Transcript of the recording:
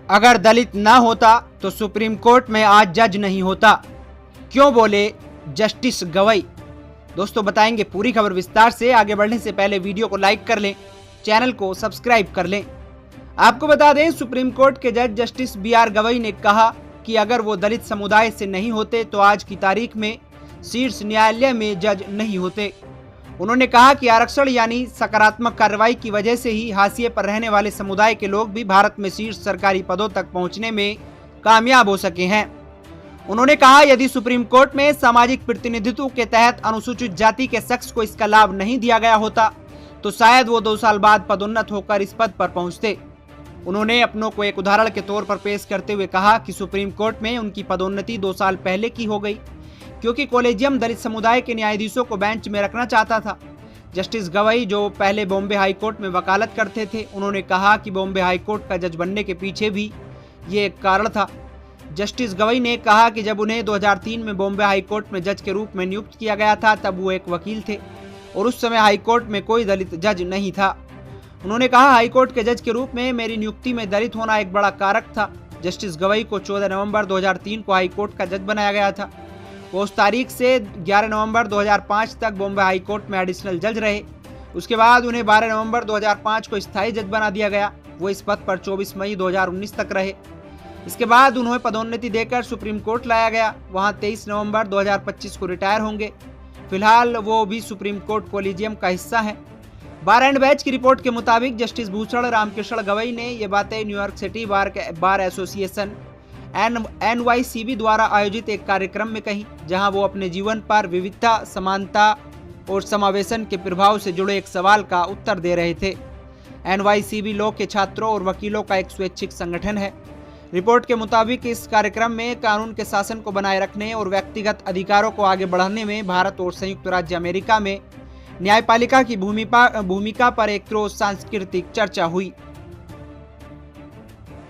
अगर दलित ना होता तो सुप्रीम कोर्ट में आज जज नहीं होता, क्यों बोले जस्टिस गवई। दोस्तों बताएंगे पूरी खबर विस्तार से। आगे बढ़ने से पहले वीडियो को लाइक कर लें, चैनल को सब्सक्राइब कर लें। आपको बता दें, सुप्रीम कोर्ट के जज जस्टिस BR गवई ने कहा कि अगर वो दलित समुदाय से नहीं होते तो आज की तारीख में शीर्ष न्यायालय में जज नहीं होते। उन्होंने कहा कि आरक्षण यानी सकारात्मक कार्रवाई की वजह से ही हाशिए पर रहने वाले समुदाय के लोग भी भारत में शीर्ष सरकारी पदों तक पहुंचने में कामयाब हो सके हैं। उन्होंने कहा, यदि सुप्रीम कोर्ट में सामाजिक प्रतिनिधित्व के तहत अनुसूचित जाति के शख्स को इसका लाभ नहीं दिया गया होता तो शायद वो 2 साल बाद पदोन्नत होकर इस पद पर पहुंचते। उन्होंने अपनों को एक उदाहरण के तौर पर पेश करते हुए कहा कि सुप्रीम कोर्ट में उनकी पदोन्नति 2 साल पहले की हो गई, क्योंकि कॉलेजियम दलित समुदाय के न्यायाधीशों को बेंच में रखना चाहता था। जस्टिस गवई, जो पहले बॉम्बे हाई कोर्ट में वकालत करते थे, उन्होंने कहा कि बॉम्बे हाई कोर्ट का जज बनने के पीछे भी ये एक कारण था। जस्टिस गवई ने कहा कि जब उन्हें 2003 में बॉम्बे हाई कोर्ट में जज के रूप में नियुक्त किया गया था, तब वो एक वकील थे और उस समय हाई कोर्ट में कोई दलित जज नहीं था। उन्होंने कहा, हाई कोर्ट के जज के रूप में मेरी नियुक्ति में दलित होना एक बड़ा कारक था। जस्टिस गवई को 14 नवंबर 2003 को हाई कोर्ट का जज बनाया गया था। वो उस तारीख से 11 नवंबर 2005 तक बॉम्बे हाई कोर्ट में एडिशनल जज रहे। उसके बाद उन्हें 12 नवंबर 2005 को स्थायी जज बना दिया गया। वो इस पद पर 24 मई 2019 तक रहे। इसके बाद उन्हें पदोन्नति देकर सुप्रीम कोर्ट लाया गया। वहां 23 नवंबर 2025 को रिटायर होंगे। फिलहाल वो भी सुप्रीम कोर्ट कॉलेजियम का हिस्सा है। बार एंड बैच की रिपोर्ट के मुताबिक जस्टिस भूषण रामकृष्ण गवई ने ये बातें New York city bar association NYCB द्वारा आयोजित एक कार्यक्रम में कही, जहां वो अपने जीवन पर विविधता, समानता और समावेशन के प्रभाव से जुड़े एक सवाल का उत्तर दे रहे थे। NYCB लॉ के छात्रों और वकीलों का एक स्वैच्छिक संगठन है। रिपोर्ट के मुताबिक इस कार्यक्रम में कानून के शासन को बनाए रखने और व्यक्तिगत अधिकारों को आगे बढ़ाने में भारत और संयुक्त राज्य अमेरिका में न्यायपालिका की भूमिका पर एक सांस्कृतिक चर्चा हुई।